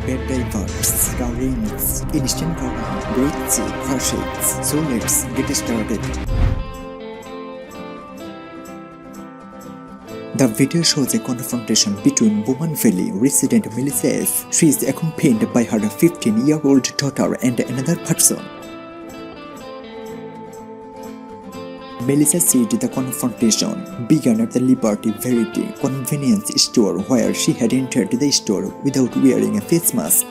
Bed divers, car rings, instant karma, breaks, crashes. So let's get started. The video shows a confrontation between Woman Valley resident Melissa. She is accompanied by her 15-year-old daughter and another person. Melissa said the confrontation began at the Liberty Verity convenience store where she had entered the store without wearing a face mask.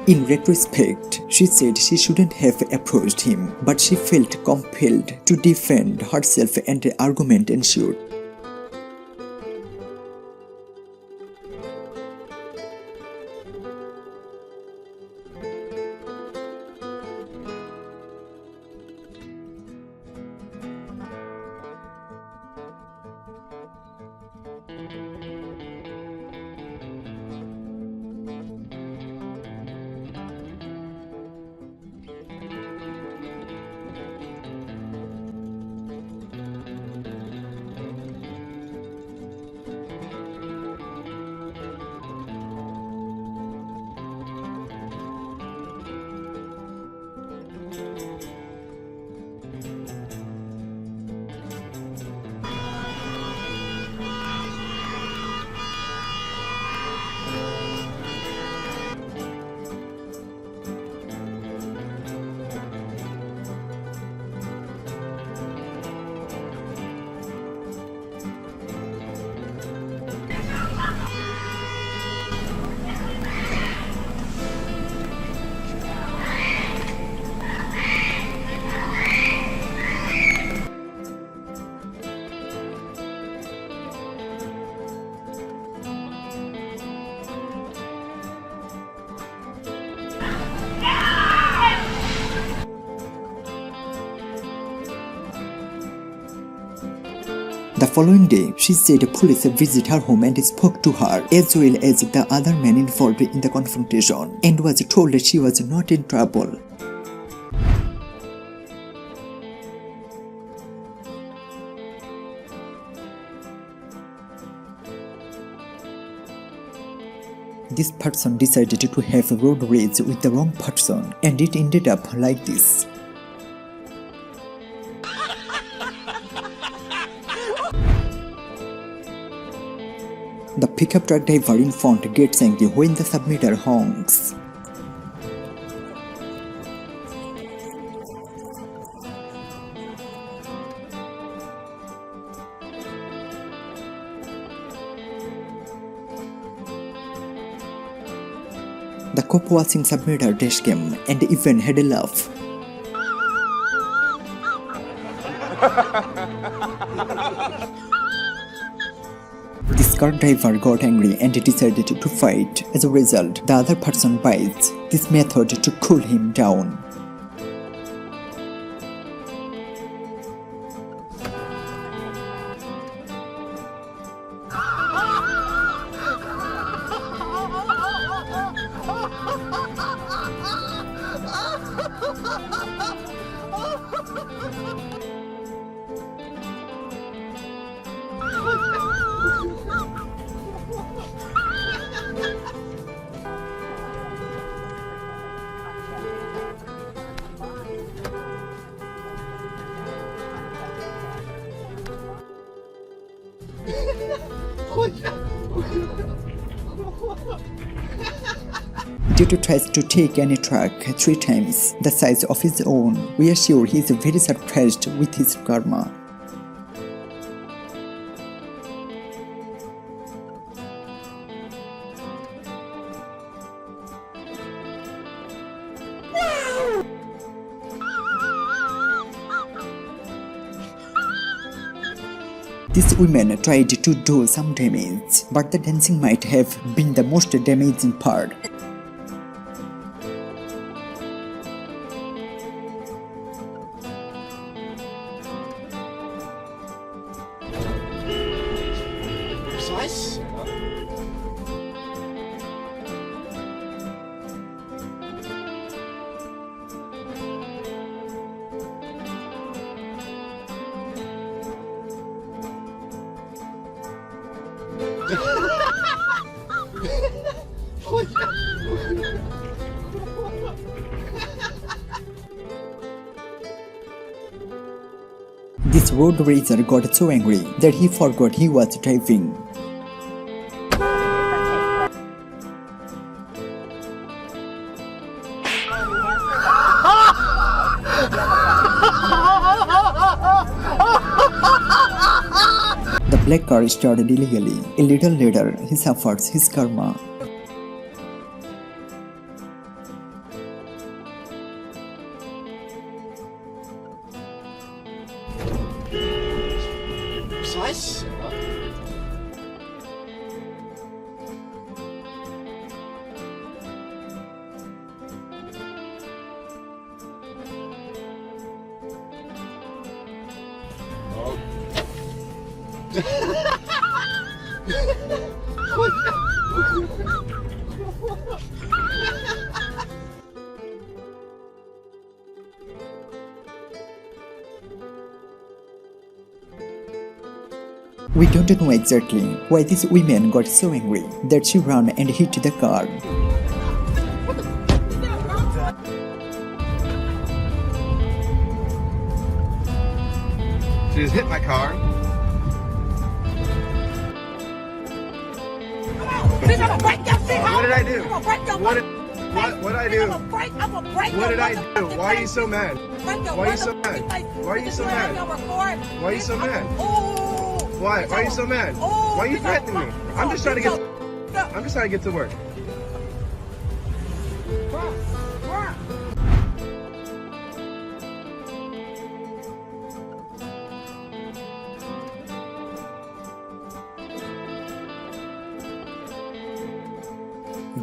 In retrospect, she said she shouldn't have approached him, but she felt compelled to defend herself and the argument ensued. The following day, she said police visited her home and spoke to her, as well as the other man involved in the confrontation, and was told that she was not in trouble. This person decided to have a road rage with the wrong person, and it ended up like this. The pickup truck driver in front gets angry when the submitter honks. The cop watching submitter dashcam and even had a laugh. This car driver got angry and decided to fight. As a result, the other person bites. This method to cool him down. Tito tries to take any truck 3 times the size of his own. We are sure he is very surprised with his karma. These women tried to do some damage, but the dancing might have been the most damaging part. Precise? This road racer got so angry that he forgot he was driving. The black car started illegally. A little later, he suffers his karma. Precise. We don't know exactly why this woman got so angry that she ran and hit the car. She just hit my car. What did I do? What did I do? What did I do? Why are you so mad? Why are you so mad? Why are you so mad? Why are you so mad? Why? Why are you so mad? Why are you threatening me? I'm just trying to get to work.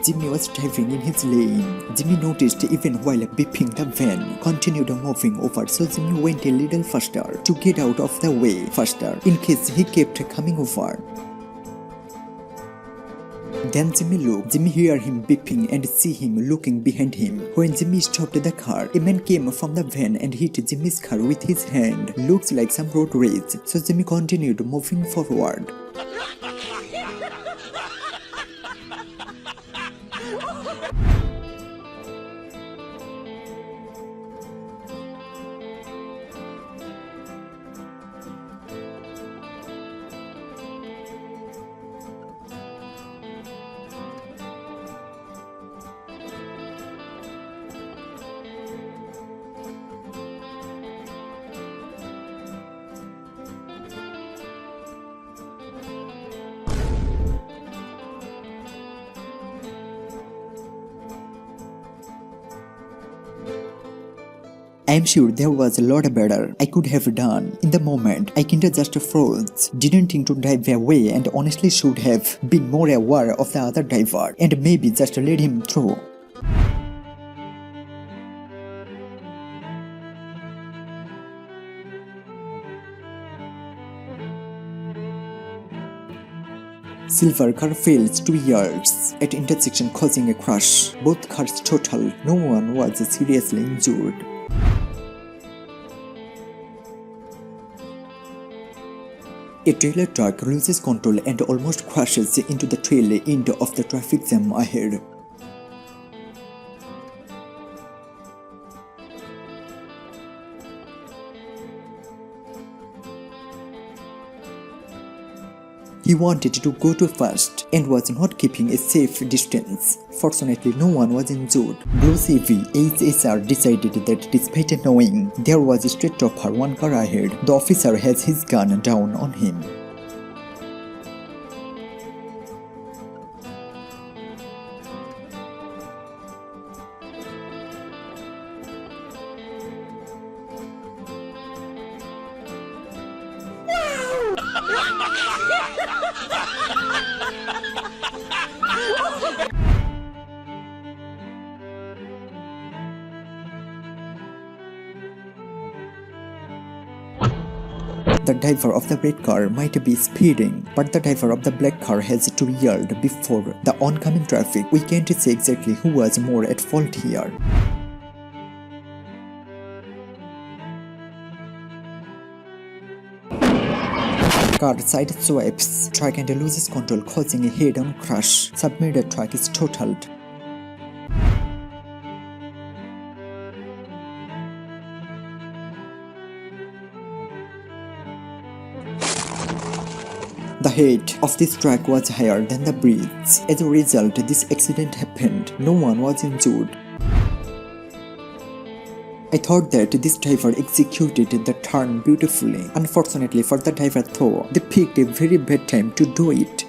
Jimmy was driving in his lane. Jimmy noticed even while beeping the van continued moving over, so Jimmy went a little faster to get out of the way faster in case he kept coming over. Then Jimmy looked. Jimmy heard him beeping and see him looking behind him. When Jimmy stopped the car, a man came from the van and hit Jimmy's car with his hand. Looks like some road rage, so Jimmy continued moving forward. I'm sure there was a lot better I could have done. In the moment, I kinda just froze. Didn't think to drive away and honestly should have been more aware of the other driver and maybe just let him through. Silver car fails 2 yards at intersection causing a crash. Both cars totaled. No one was seriously injured. A trailer truck loses control and almost crashes into the tail end of the traffic jam ahead. He wanted to go too fast and was not keeping a safe distance. Fortunately, no one was injured. Blue CV HSR decided that despite knowing there was a street stopper 1 car ahead, the officer has his gun down on him. The driver of the red car might be speeding, but the driver of the black car has to yield before the oncoming traffic. We can't say exactly who was more at fault here. Car side swipes truck and loses control, causing a head-on crash. Submerged truck is totaled. The height of this truck was higher than the bridge. As a result, this accident happened. No one was injured. I thought that this driver executed the turn beautifully. Unfortunately for the driver though, they picked a very bad time to do it.